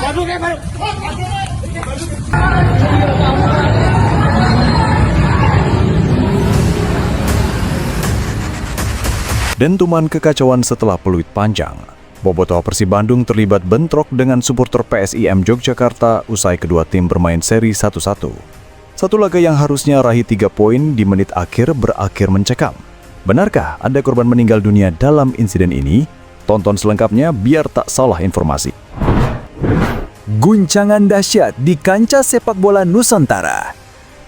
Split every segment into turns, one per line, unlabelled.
Dentuman kekacauan setelah peluit panjang. Bobotoh Persib Bandung terlibat bentrok dengan supporter PSIM Yogyakarta usai kedua tim bermain seri 1-1. Satu laga yang harusnya raih 3 poin di menit akhir berakhir mencekam. Benarkah ada korban meninggal dunia dalam insiden ini? Tonton selengkapnya biar tak salah informasi.
Guncangan dahsyat di kancah sepak bola Nusantara.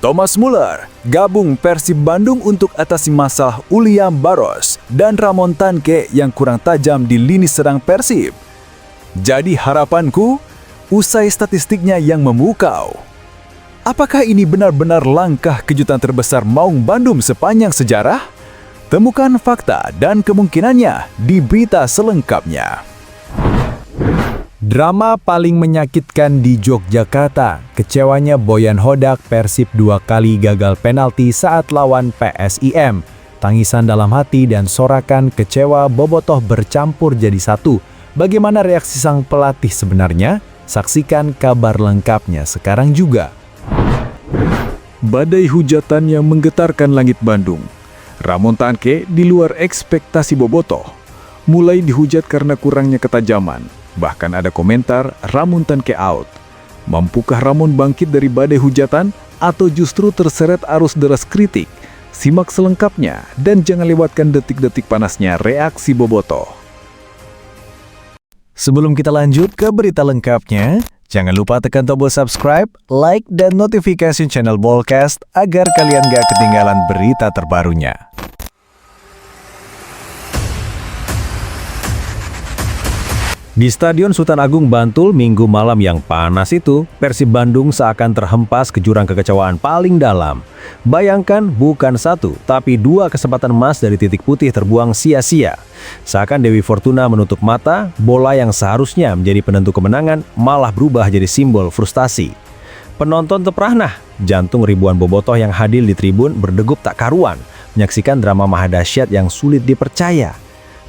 Thomas Muller gabung Persib Bandung untuk atasi masalah Uliam Baros dan Ramon Tanke yang kurang tajam di lini serang Persib. Jadi harapanku, usai statistiknya yang memukau, apakah ini benar-benar langkah kejutan terbesar Maung Bandung sepanjang sejarah? Temukan fakta dan kemungkinannya di berita selengkapnya. Drama paling menyakitkan di Yogyakarta. Kecewanya Boyan Hodak Persib 2 kali gagal penalti saat lawan PSIM. Tangisan dalam hati dan sorakan kecewa bobotoh bercampur jadi satu. Bagaimana reaksi sang pelatih sebenarnya? Saksikan kabar lengkapnya sekarang juga.
Badai hujatan yang menggetarkan langit Bandung. Ramon Tanke di luar ekspektasi bobotoh. Mulai dihujat karena kurangnya ketajaman. Bahkan ada komentar Ramon Tanke out. Mampukah Ramon bangkit dari badai hujatan atau justru terseret arus deras kritik? Simak selengkapnya dan jangan lewatkan detik-detik panasnya reaksi bobotoh.
Sebelum kita lanjut ke berita lengkapnya, jangan lupa tekan tombol subscribe, like, dan notifikasi channel Bolcast agar kalian gak ketinggalan berita terbarunya. Di Stadion Sultan Agung Bantul Minggu malam yang panas itu, Persib Bandung seakan terhempas ke jurang kekecewaan paling dalam. Bayangkan bukan 1, tapi 2 kesempatan emas dari titik putih terbuang sia-sia. Seakan Dewi Fortuna menutup mata, bola yang seharusnya menjadi penentu kemenangan malah berubah jadi simbol frustasi. Penonton terperah, jantung ribuan bobotoh yang hadir di tribun berdegup tak karuan, menyaksikan drama mahadahsyat yang sulit dipercaya.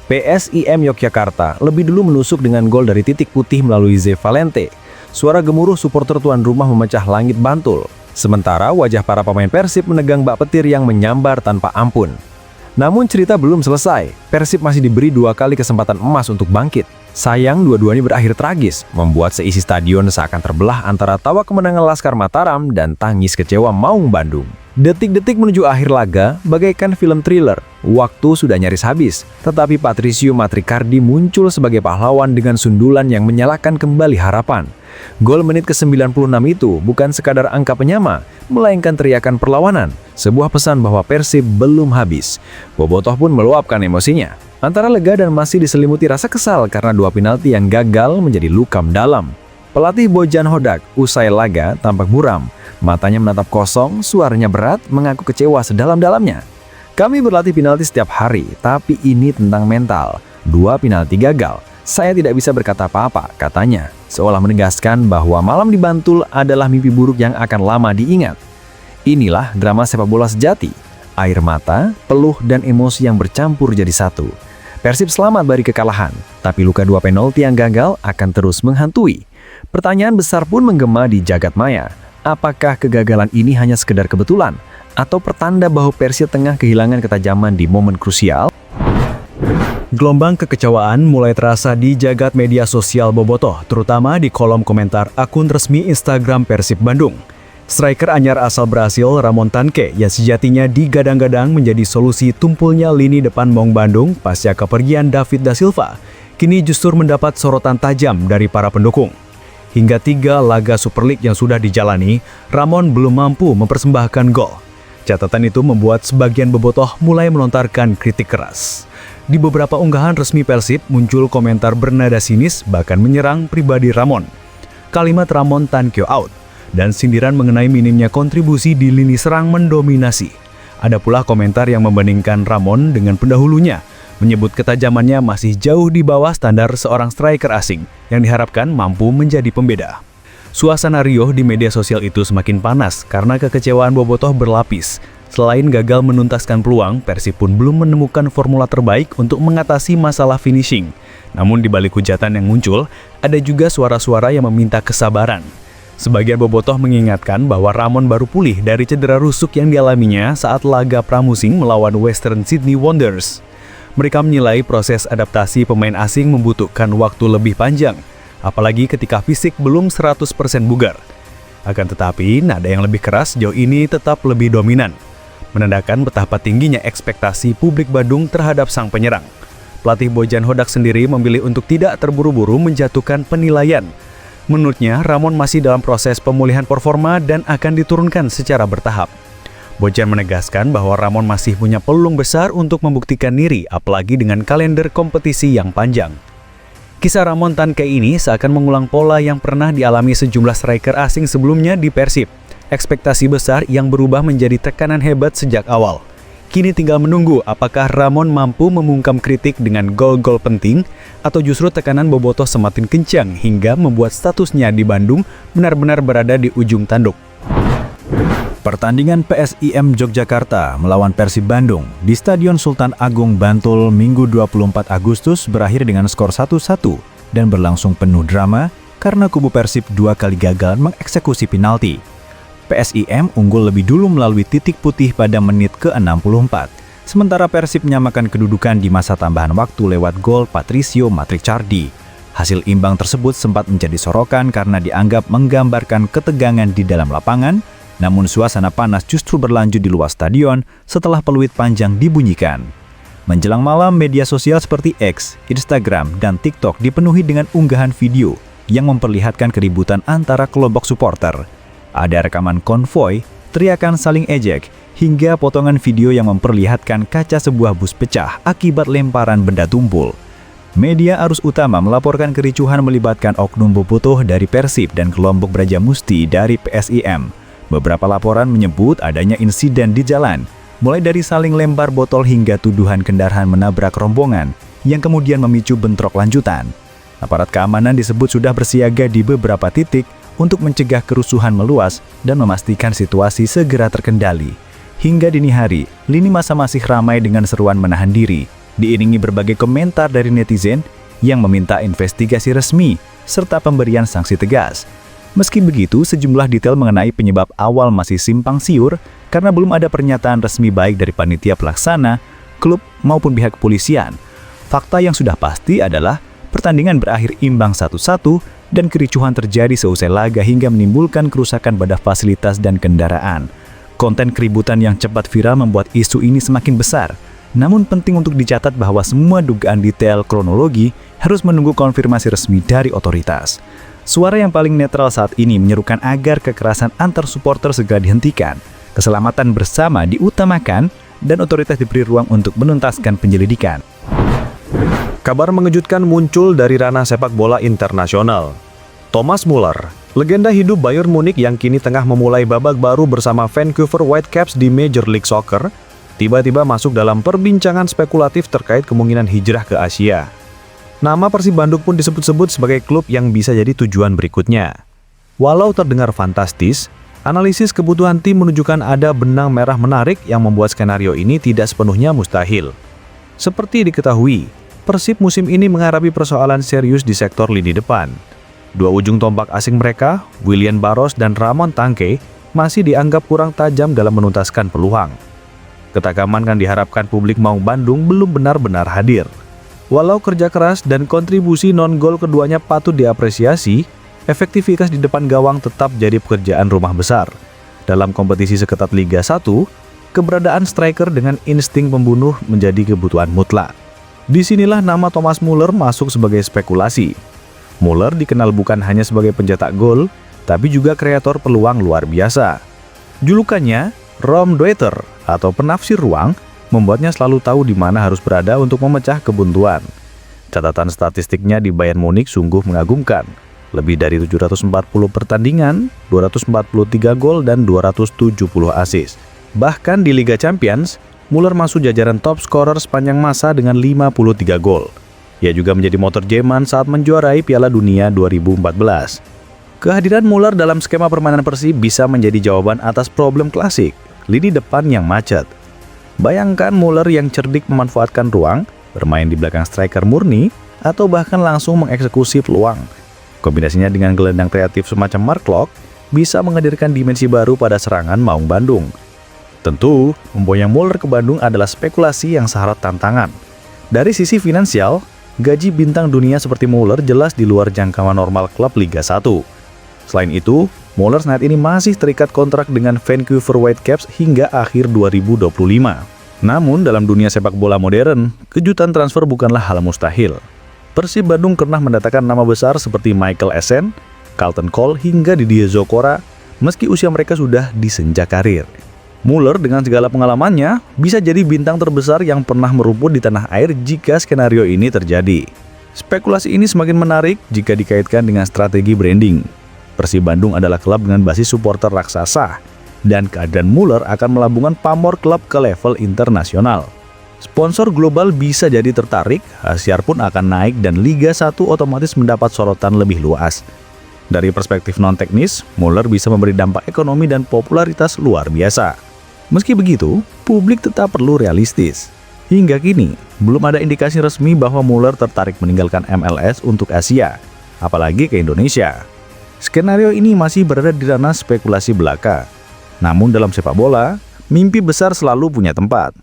PSIM Yogyakarta lebih dulu menusuk dengan gol dari titik putih melalui Ze Valente. Suara gemuruh supporter tuan rumah memecah langit Bantul. Sementara wajah para pemain Persib menegang bak petir yang menyambar tanpa ampun. Namun cerita belum selesai. Persib masih diberi 2 kali kesempatan emas untuk bangkit. Sayang dua-duanya berakhir tragis, membuat seisi stadion seakan terbelah antara tawa kemenangan Laskar Mataram dan tangis kecewa Maung Bandung. Detik-detik menuju akhir laga bagaikan film thriller. Waktu sudah nyaris habis, tetapi Patricio Matricardi muncul sebagai pahlawan dengan sundulan yang menyalakan kembali harapan. Gol menit ke-96 itu bukan sekadar angka penyama, melainkan teriakan perlawanan, sebuah pesan bahwa Persib belum habis. Bobotoh pun meluapkan emosinya, antara lega dan masih diselimuti rasa kesal karena 2 penalti yang gagal menjadi luka mendalam. Pelatih Boyan Hodak usai laga tampak buram, matanya menatap kosong, suaranya berat, mengaku kecewa sedalam-dalamnya. Kami berlatih penalti setiap hari, tapi ini tentang mental. 2 penalti gagal. Saya tidak bisa berkata apa-apa, katanya. Seolah menegaskan bahwa malam di Bantul adalah mimpi buruk yang akan lama diingat. Inilah drama sepak bola sejati. Air mata, peluh, dan emosi yang bercampur jadi satu. Persib selamat dari kekalahan, tapi luka 2 penalti yang gagal akan terus menghantui. Pertanyaan besar pun menggema di jagat maya. Apakah kegagalan ini hanya sekedar kebetulan? Atau pertanda bahwa Persib tengah kehilangan ketajaman di momen krusial? Gelombang kekecewaan mulai terasa di jagat media sosial bobotoh, terutama di kolom komentar akun resmi Instagram Persib Bandung. Striker anyar asal Brasil Ramon Tanke yang sejatinya digadang-gadang menjadi solusi tumpulnya lini depan Maung Bandung pasca kepergian David da Silva, kini justru mendapat sorotan tajam dari para pendukung. Hingga 3 laga Super League yang sudah dijalani, Ramon belum mampu mempersembahkan gol. Catatan itu membuat sebagian bobotoh mulai melontarkan kritik keras. Di beberapa unggahan resmi Persib muncul komentar bernada sinis bahkan menyerang pribadi Ramon. Kalimat Ramon Tanke out dan sindiran mengenai minimnya kontribusi di lini serang mendominasi. Ada pula komentar yang membandingkan Ramon dengan pendahulunya, menyebut ketajamannya masih jauh di bawah standar seorang striker asing yang diharapkan mampu menjadi pembeda. Suasana riuh di media sosial itu semakin panas karena kekecewaan bobotoh berlapis. Selain gagal menuntaskan peluang, Persib pun belum menemukan formula terbaik untuk mengatasi masalah finishing. Namun di balik hujatan yang muncul,
Ada juga suara-suara yang meminta kesabaran. Sebagian bobotoh mengingatkan bahwa Ramon baru pulih dari cedera rusuk yang dialaminya saat laga pramusim melawan Western Sydney Wanderers. Mereka menilai proses adaptasi pemain asing membutuhkan waktu lebih panjang, apalagi ketika fisik belum 100% bugar. Akan tetapi, nada yang lebih keras sejauh ini tetap lebih dominan, menandakan betapa tingginya ekspektasi publik Bandung terhadap sang penyerang. Pelatih Bojan Hodak sendiri memilih untuk tidak terburu-buru menjatuhkan penilaian. Menurutnya, Ramon masih dalam proses pemulihan performa dan akan diturunkan secara bertahap. Bojan menegaskan bahwa Ramon masih punya peluang besar untuk membuktikan diri, apalagi dengan kalender kompetisi yang panjang. Kisah Ramon Tanke ini seakan mengulang pola yang pernah dialami sejumlah striker asing sebelumnya di Persib. Ekspektasi besar yang berubah menjadi tekanan hebat sejak awal. Kini tinggal menunggu apakah Ramon mampu membungkam kritik dengan gol-gol penting atau justru tekanan bobotoh semakin kencang hingga membuat statusnya di Bandung benar-benar berada di ujung tanduk.
Pertandingan PSIM Yogyakarta melawan Persib Bandung di Stadion Sultan Agung Bantul Minggu 24 Agustus berakhir dengan skor 1-1 dan berlangsung penuh drama karena kubu Persib 2 kali gagal mengeksekusi penalti. PSIM unggul lebih dulu melalui titik putih pada menit ke-64, sementara Persib menyamakan kedudukan di masa tambahan waktu lewat gol Patricio Matrichardi. Hasil imbang tersebut sempat menjadi sorokan karena dianggap menggambarkan ketegangan di dalam lapangan. Namun suasana panas justru berlanjut di luar stadion setelah peluit panjang dibunyikan. Menjelang malam, media sosial seperti X, Instagram, dan TikTok dipenuhi dengan unggahan video yang memperlihatkan keributan antara kelompok supporter. Ada rekaman konvoi, teriakan saling ejek, hingga potongan video yang memperlihatkan kaca sebuah bus pecah akibat lemparan benda tumpul. Media arus utama melaporkan kericuhan melibatkan oknum bobotoh dari Persib dan kelompok Brajamusti dari PSIM. Beberapa laporan menyebut adanya insiden di jalan, mulai dari saling lempar botol hingga tuduhan kendaraan menabrak rombongan, yang kemudian memicu bentrok lanjutan. Aparat keamanan disebut sudah bersiaga di beberapa titik untuk mencegah kerusuhan meluas dan memastikan situasi segera terkendali. Hingga dini hari, lini masa masih ramai dengan seruan menahan diri, diiringi berbagai komentar dari netizen yang meminta investigasi resmi serta pemberian sanksi tegas. Meski begitu, sejumlah detail mengenai penyebab awal masih simpang siur karena belum ada pernyataan resmi baik dari panitia pelaksana, klub maupun pihak kepolisian. Fakta yang sudah pasti adalah pertandingan berakhir imbang 1-1 dan kericuhan terjadi seusai laga hingga menimbulkan kerusakan pada fasilitas dan kendaraan. Konten keributan yang cepat viral membuat isu ini semakin besar. Namun penting untuk dicatat bahwa semua dugaan detail kronologi harus menunggu konfirmasi resmi dari otoritas. Suara yang paling netral saat ini menyerukan agar kekerasan antar supporter segera dihentikan, keselamatan bersama diutamakan, dan otoritas diberi ruang untuk menuntaskan penyelidikan.
Kabar mengejutkan muncul dari ranah sepak bola internasional. Thomas Muller, legenda hidup Bayern Munich yang kini tengah memulai babak baru bersama Vancouver Whitecaps di Major League Soccer, tiba-tiba masuk dalam perbincangan spekulatif terkait kemungkinan hijrah ke Asia. Nama Persib Bandung pun disebut-sebut sebagai klub yang bisa jadi tujuan berikutnya. Walau terdengar fantastis, analisis kebutuhan tim menunjukkan ada benang merah menarik yang membuat skenario ini tidak sepenuhnya mustahil. Seperti diketahui, Persib musim ini menghadapi persoalan serius di sektor lini depan. Dua ujung tombak asing mereka, William Barros dan Ramon Tanke, masih dianggap kurang tajam dalam menuntaskan peluang. Ketagaman yang diharapkan publik Maung Bandung belum benar-benar hadir. Walau kerja keras dan kontribusi non-gol keduanya patut diapresiasi, efektivitas di depan gawang tetap jadi pekerjaan rumah besar. Dalam kompetisi seketat Liga 1, keberadaan striker dengan insting pembunuh menjadi kebutuhan mutlak. Disinilah nama Thomas Muller masuk sebagai spekulasi. Muller dikenal bukan hanya sebagai pencetak gol, tapi juga kreator peluang luar biasa. Julukannya, Raumdeuter atau penafsir ruang, membuatnya selalu tahu di mana harus berada untuk memecah kebuntuan. Catatan statistiknya di Bayern Munich sungguh mengagumkan. Lebih dari 740 pertandingan, 243 gol dan 270 assist. Bahkan di Liga Champions, Muller masuk jajaran top scorer sepanjang masa dengan 53 gol. Ia juga menjadi motor Jerman saat menjuarai Piala Dunia 2014. Kehadiran Muller dalam skema permainan Persib bisa menjadi jawaban atas problem klasik, lini depan yang macet. Bayangkan Muller yang cerdik memanfaatkan ruang, bermain di belakang striker murni, atau bahkan langsung mengeksekusi peluang.
Kombinasinya dengan gelandang kreatif semacam Mark Locke bisa menghadirkan dimensi baru pada serangan Maung Bandung. Tentu, memboyong Muller ke Bandung adalah spekulasi yang syarat tantangan. Dari sisi finansial, gaji bintang dunia seperti Muller jelas di luar jangkauan normal klub Liga 1. Selain itu, Muller saat ini masih terikat kontrak dengan Vancouver Whitecaps hingga akhir 2025. Namun, dalam dunia sepak bola modern, kejutan transfer bukanlah hal mustahil. Persib Bandung pernah mendatangkan nama besar seperti Michael Essien, Carlton Cole hingga Didier Zokora, meski usia mereka sudah di senja karir. Muller dengan segala pengalamannya bisa jadi bintang terbesar yang pernah merumput di tanah air jika skenario ini terjadi. Spekulasi ini semakin menarik jika dikaitkan dengan strategi branding. Persib Bandung adalah klub dengan basis supporter raksasa, dan kehadiran Muller akan melambungkan pamor klub ke level internasional. Sponsor global bisa jadi tertarik, Asyar pun akan naik dan Liga 1 otomatis mendapat sorotan lebih luas. Dari perspektif non-teknis, Muller bisa memberi dampak ekonomi dan popularitas luar biasa. Meski begitu, publik tetap perlu realistis. Hingga kini, belum ada indikasi resmi bahwa Muller tertarik meninggalkan MLS untuk Asia, apalagi ke Indonesia. Skenario ini masih berada di ranah spekulasi belaka. Namun dalam sepak bola, mimpi besar selalu punya tempat.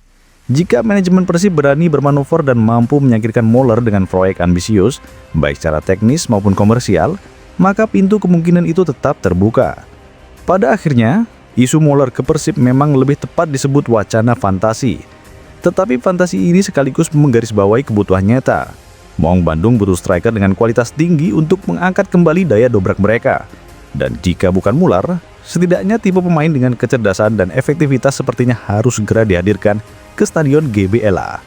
Jika manajemen Persib berani bermanuver dan mampu menyingkirkan Muller dengan proyek ambisius, baik secara teknis maupun komersial, maka pintu kemungkinan itu tetap terbuka. Pada akhirnya, isu Muller ke Persib memang lebih tepat disebut wacana fantasi. Tetapi fantasi ini sekaligus menggarisbawahi kebutuhan nyata. Maung Bandung butuh striker dengan kualitas tinggi untuk mengangkat kembali daya dobrak mereka. Dan jika bukan Muller, setidaknya tipe pemain dengan kecerdasan dan efektivitas sepertinya harus segera dihadirkan ke Stadion GBLA.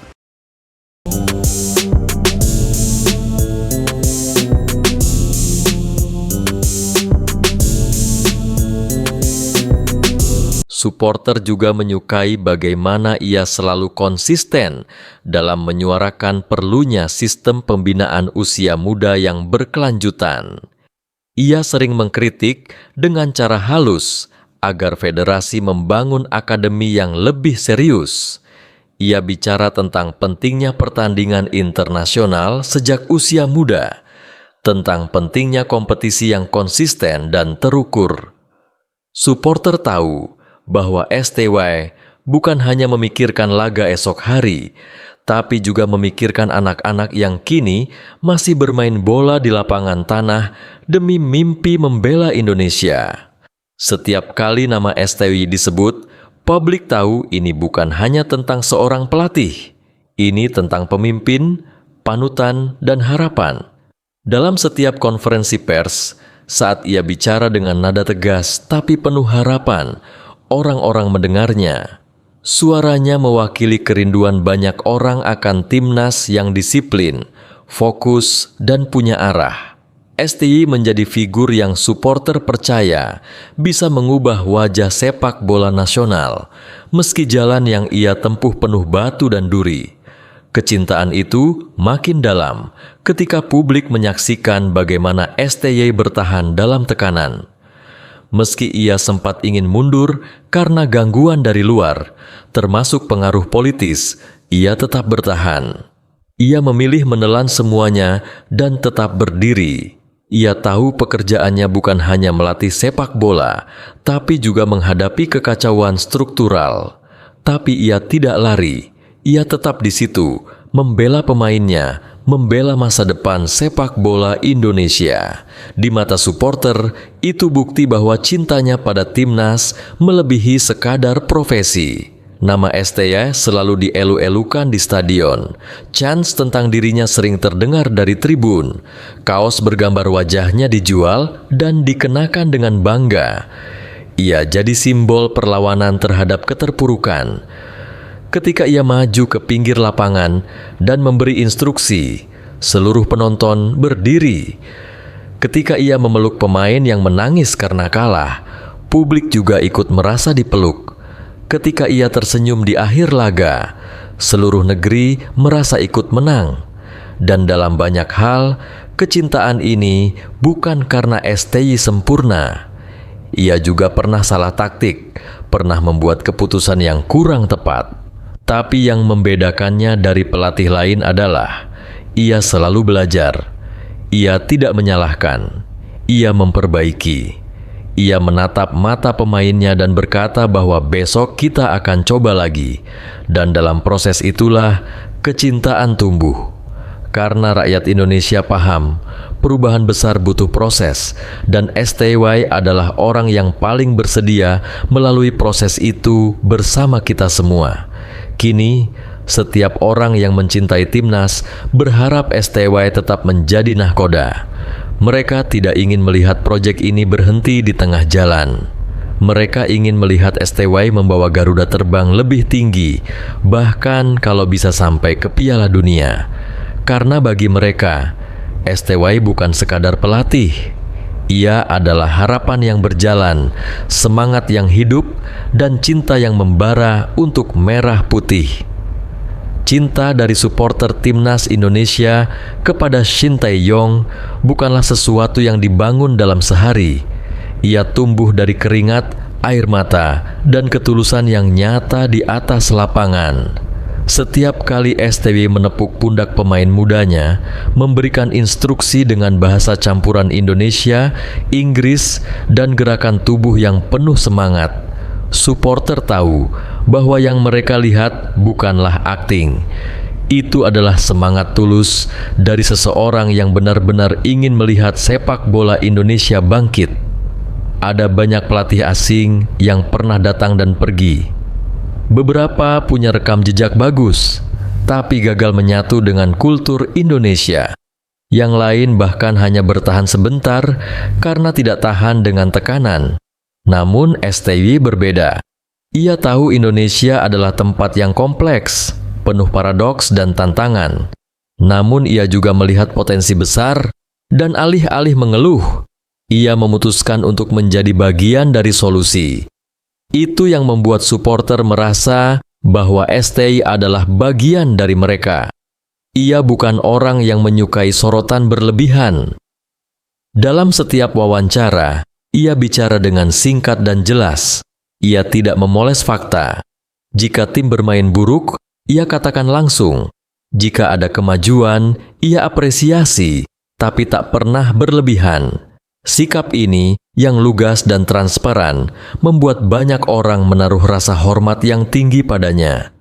Supporter juga menyukai bagaimana ia selalu konsisten dalam menyuarakan perlunya sistem pembinaan usia muda yang berkelanjutan. Ia sering mengkritik dengan cara halus agar federasi membangun akademi yang lebih serius. Ia bicara tentang pentingnya pertandingan internasional sejak usia muda, tentang pentingnya kompetisi yang konsisten dan terukur. Supporter tahu bahwa STY bukan hanya memikirkan laga esok hari, tapi juga memikirkan anak-anak yang kini masih bermain bola di lapangan tanah demi mimpi membela Indonesia. Setiap kali nama STY disebut, publik tahu ini bukan hanya tentang seorang pelatih. Ini tentang pemimpin, panutan, dan harapan. Dalam setiap konferensi pers, saat ia bicara dengan nada tegas tapi penuh harapan, orang-orang mendengarnya. Suaranya mewakili kerinduan banyak orang akan timnas yang disiplin, fokus, dan punya arah. STY menjadi figur yang supporter percaya bisa mengubah wajah sepak bola nasional, meski jalan yang ia tempuh penuh batu dan duri. Kecintaan itu makin dalam ketika publik menyaksikan bagaimana STY bertahan dalam tekanan. Meski ia sempat ingin mundur karena gangguan dari luar, termasuk pengaruh politis, ia tetap bertahan. Ia memilih menelan semuanya dan tetap berdiri. Ia tahu pekerjaannya bukan hanya melatih sepak bola, tapi juga menghadapi kekacauan struktural. Tapi ia tidak lari, ia tetap di situ, membela pemainnya, membela masa depan sepak bola Indonesia. Di mata supporter, itu bukti bahwa cintanya pada timnas melebihi sekadar profesi. Nama STY selalu dielu-elukan di stadion. Chants tentang dirinya sering terdengar dari tribun. Kaos bergambar wajahnya dijual dan dikenakan dengan bangga. Ia jadi simbol perlawanan terhadap keterpurukan. Ketika ia maju ke pinggir lapangan dan memberi instruksi, seluruh penonton berdiri. Ketika ia memeluk pemain yang menangis karena kalah, publik juga ikut merasa dipeluk. Ketika ia tersenyum di akhir laga, seluruh negeri merasa ikut menang. Dan dalam banyak hal, kecintaan ini bukan karena STY sempurna. Ia juga pernah salah taktik, pernah membuat keputusan yang kurang tepat. Tapi yang membedakannya dari pelatih lain adalah ia selalu belajar. Ia tidak menyalahkan. ia memperbaiki. Ia menatap mata pemainnya dan berkata bahwa besok kita akan coba lagi. Dan dalam proses itulah kecintaan tumbuh. Karena rakyat Indonesia paham, perubahan besar butuh proses, dan STY adalah orang yang paling bersedia melalui proses itu bersama kita semua. Kini, setiap orang yang mencintai Timnas berharap STY tetap menjadi nahkoda. Mereka tidak ingin melihat proyek ini berhenti di tengah jalan. Mereka ingin melihat STY membawa Garuda terbang lebih tinggi, bahkan kalau bisa sampai ke Piala Dunia. Karena bagi mereka, STY bukan sekadar pelatih. Ia adalah harapan yang berjalan, semangat yang hidup, dan cinta yang membara untuk merah putih. Cinta dari supporter Timnas Indonesia kepada Shin Tae-yong bukanlah sesuatu yang dibangun dalam sehari. Ia tumbuh dari keringat, air mata, dan ketulusan yang nyata di atas lapangan. Setiap kali STY menepuk pundak pemain mudanya, memberikan instruksi dengan bahasa campuran Indonesia, Inggris, dan gerakan tubuh yang penuh semangat, supporter tahu bahwa yang mereka lihat bukanlah akting. Itu adalah semangat tulus dari seseorang yang benar-benar ingin melihat sepak bola Indonesia bangkit. Ada banyak pelatih asing yang pernah datang dan pergi. Beberapa punya rekam jejak bagus, tapi gagal menyatu dengan kultur Indonesia. Yang lain bahkan hanya bertahan sebentar karena tidak tahan dengan tekanan. Namun STY berbeda. Ia tahu Indonesia adalah tempat yang kompleks, penuh paradoks dan tantangan. Namun ia juga melihat potensi besar, dan alih-alih mengeluh, ia memutuskan untuk menjadi bagian dari solusi. Itu yang membuat supporter merasa bahwa STY adalah bagian dari mereka. Ia bukan orang yang menyukai sorotan berlebihan. Dalam setiap wawancara, ia bicara dengan singkat dan jelas. Ia tidak memoles fakta. Jika tim bermain buruk, ia katakan langsung. Jika ada kemajuan, ia apresiasi, tapi tak pernah berlebihan. Sikap ini yang lugas dan transparan membuat banyak orang menaruh rasa hormat yang tinggi padanya.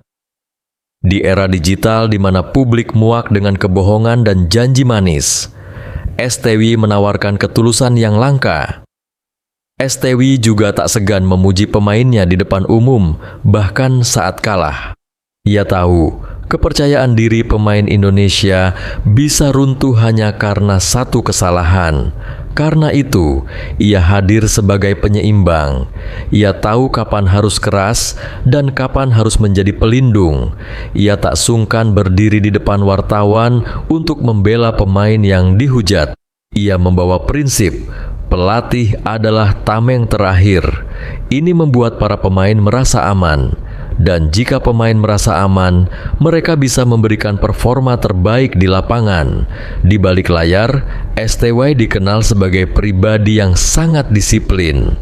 Di era digital di mana publik muak dengan kebohongan dan janji manis, STY menawarkan ketulusan yang langka. STY juga tak segan memuji pemainnya di depan umum, bahkan saat kalah. Ia tahu kepercayaan diri pemain Indonesia bisa runtuh hanya karena satu kesalahan. Karena itu, ia hadir sebagai penyeimbang. Ia tahu kapan harus keras dan kapan harus menjadi pelindung. Ia tak sungkan berdiri di depan wartawan untuk membela pemain yang dihujat. Ia membawa prinsip, pelatih adalah tameng terakhir. Ini membuat para pemain merasa aman. Dan jika pemain merasa aman, mereka bisa memberikan performa terbaik di lapangan. Di balik layar, STY dikenal sebagai pribadi yang sangat disiplin.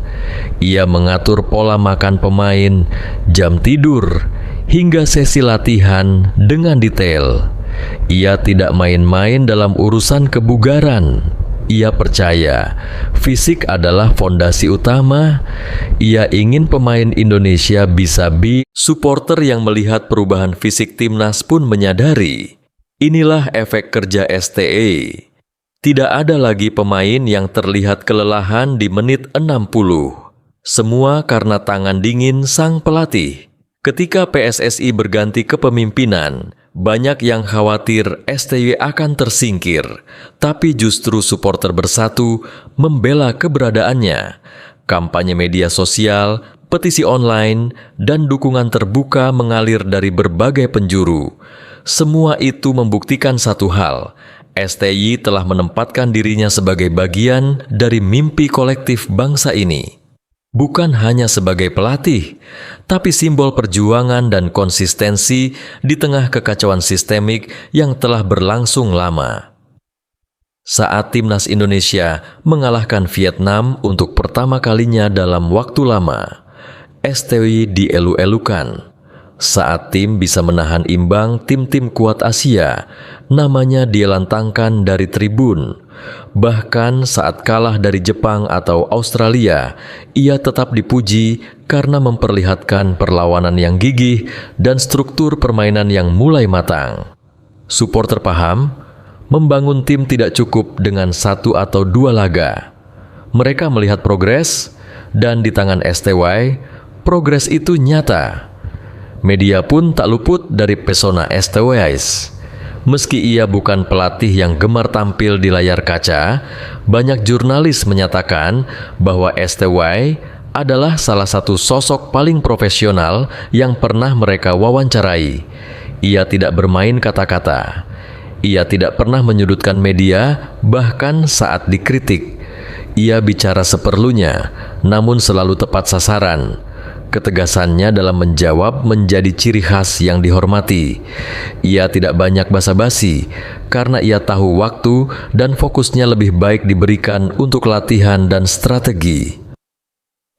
Ia mengatur pola makan pemain, jam tidur, hingga sesi latihan dengan detail. Ia tidak main-main dalam urusan kebugaran. Ia percaya fisik adalah fondasi utama. Ia ingin pemain Indonesia bisa supporter yang melihat perubahan fisik timnas pun menyadari. Inilah efek kerja STY. Tidak ada lagi pemain yang terlihat kelelahan di menit 60. Semua karena tangan dingin sang pelatih. Ketika PSSI berganti kepemimpinan, banyak yang khawatir STY akan tersingkir, tapi justru supporter bersatu membela keberadaannya. Kampanye media sosial, petisi online, dan dukungan terbuka mengalir dari berbagai penjuru. Semua itu membuktikan satu hal, STY telah menempatkan dirinya sebagai bagian dari mimpi kolektif bangsa ini. Bukan hanya sebagai pelatih, tapi simbol perjuangan dan konsistensi di tengah kekacauan sistemik yang telah berlangsung lama. Saat Timnas Indonesia mengalahkan Vietnam untuk pertama kalinya dalam waktu lama, STY dielu-elukan. Saat tim bisa menahan imbang tim-tim kuat Asia, namanya dilantangkan dari tribun. Bahkan saat kalah dari Jepang atau Australia, ia tetap dipuji karena memperlihatkan perlawanan yang gigih dan struktur permainan yang mulai matang. Supporter paham, membangun tim tidak cukup dengan 1 atau 2 laga. Mereka melihat progres, dan di tangan STY, progres itu nyata. Media pun tak luput dari pesona STWIs. Meski ia bukan pelatih yang gemar tampil di layar kaca, banyak jurnalis menyatakan bahwa STY adalah salah satu sosok paling profesional yang pernah mereka wawancarai. Ia tidak bermain kata-kata. Ia tidak pernah menyudutkan media, bahkan saat dikritik. Ia bicara seperlunya, namun selalu tepat sasaran. Ketegasannya dalam menjawab menjadi ciri khas yang dihormati. Ia tidak banyak basa-basi, karena ia tahu waktu dan fokusnya lebih baik diberikan untuk latihan dan strategi.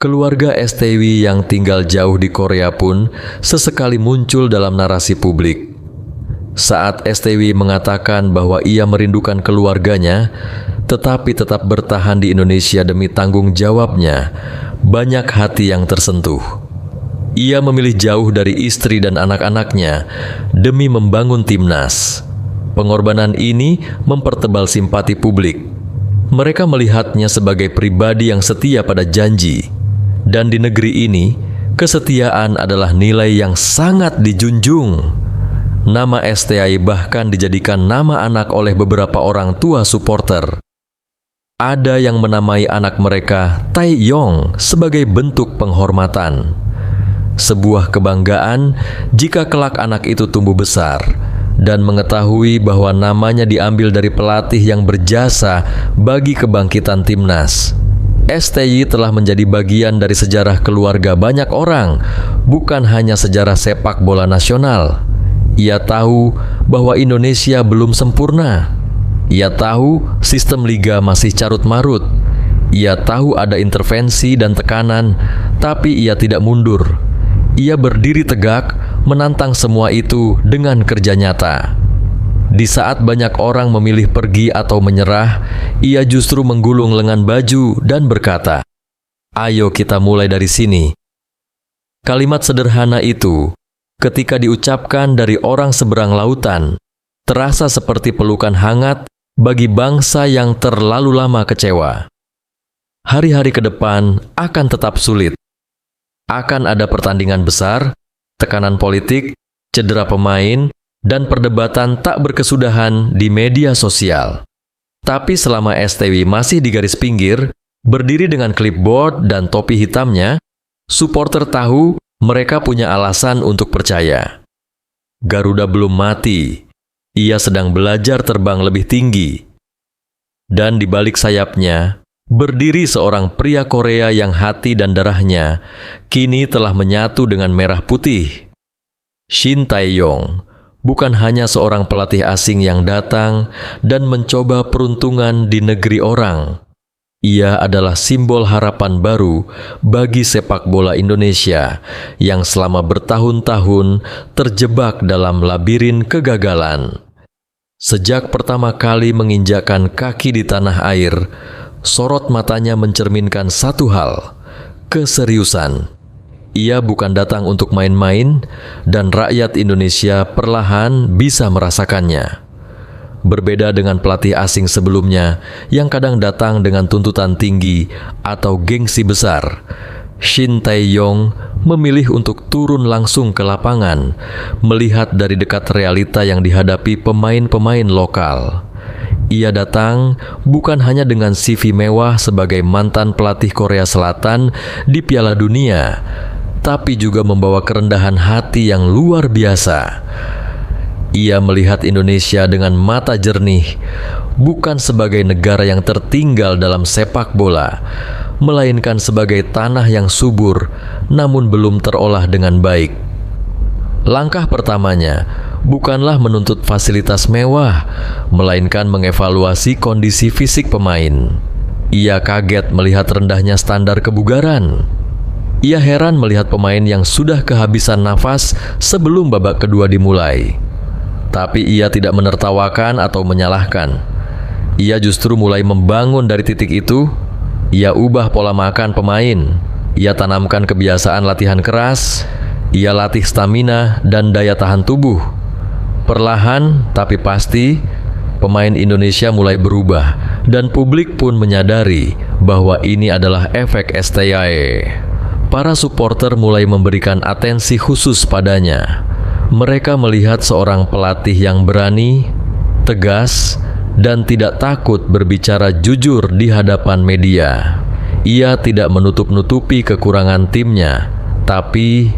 Keluarga STY yang tinggal jauh di Korea pun sesekali muncul dalam narasi publik. Saat STY mengatakan bahwa ia merindukan keluarganya, tetapi tetap bertahan di Indonesia demi tanggung jawabnya, banyak hati yang tersentuh. Ia memilih jauh dari istri dan anak-anaknya demi membangun timnas. Pengorbanan ini mempertebal simpati publik. Mereka melihatnya sebagai pribadi yang setia pada janji. Dan di negeri ini, kesetiaan adalah nilai yang sangat dijunjung. Nama STY bahkan dijadikan nama anak oleh beberapa orang tua supporter. Ada yang menamai anak mereka Taeyong sebagai bentuk penghormatan. Sebuah kebanggaan jika kelak anak itu tumbuh besar dan mengetahui bahwa namanya diambil dari pelatih yang berjasa bagi kebangkitan timnas. STY telah menjadi bagian dari sejarah keluarga banyak orang, bukan hanya sejarah sepak bola nasional. Ia tahu bahwa Indonesia belum sempurna. Ia tahu sistem liga masih carut-marut. Ia tahu ada intervensi dan tekanan, tapi ia tidak mundur. Ia berdiri tegak, menantang semua itu dengan kerja nyata. Di saat banyak orang memilih pergi atau menyerah, ia justru menggulung lengan baju dan berkata, "Ayo kita mulai dari sini." Kalimat sederhana itu, ketika diucapkan dari orang seberang lautan, terasa seperti pelukan hangat bagi bangsa yang terlalu lama kecewa. Hari-hari ke depan akan tetap sulit. Akan ada pertandingan besar, tekanan politik, cedera pemain, dan perdebatan tak berkesudahan di media sosial. Tapi selama STY masih di garis pinggir, berdiri dengan clipboard dan topi hitamnya, supporter tahu mereka punya alasan untuk percaya. Garuda belum mati, ia sedang belajar terbang lebih tinggi. Dan di balik sayapnya, berdiri seorang pria Korea yang hati dan darahnya kini telah menyatu dengan merah putih. Shin Tae-yong bukan hanya seorang pelatih asing yang datang dan mencoba peruntungan di negeri orang. Ia adalah simbol harapan baru bagi sepak bola Indonesia yang selama bertahun-tahun terjebak dalam labirin kegagalan. Sejak pertama kali menginjakkan kaki di tanah air, sorot matanya mencerminkan satu hal, keseriusan. Ia bukan datang untuk main-main, dan rakyat Indonesia perlahan bisa merasakannya. Berbeda dengan pelatih asing sebelumnya yang kadang datang dengan tuntutan tinggi atau gengsi besar, Shin Tae-yong memilih untuk turun langsung ke lapangan, melihat dari dekat realita yang dihadapi pemain-pemain lokal. Ia datang bukan hanya dengan CV mewah sebagai mantan pelatih Korea Selatan di Piala Dunia, tapi juga membawa kerendahan hati yang luar biasa. Ia melihat Indonesia dengan mata jernih, bukan sebagai negara yang tertinggal dalam sepak bola, melainkan sebagai tanah yang subur namun belum terolah dengan baik. Langkah pertamanya bukanlah menuntut fasilitas mewah, melainkan mengevaluasi kondisi fisik pemain. Ia kaget melihat rendahnya standar kebugaran. Ia heran melihat pemain yang sudah kehabisan nafas sebelum babak kedua dimulai. Tapi ia tidak menertawakan atau menyalahkan. Ia justru mulai membangun dari titik itu. Ia ubah pola makan pemain. Ia tanamkan kebiasaan latihan keras. Ia latih stamina dan daya tahan tubuh. Perlahan tapi pasti, pemain Indonesia mulai berubah dan publik pun menyadari bahwa ini adalah efek STIAE. Para supporter mulai memberikan atensi khusus padanya. Mereka melihat seorang pelatih yang berani, tegas, dan tidak takut berbicara jujur di hadapan media. Ia tidak menutup-nutupi kekurangan timnya, tapi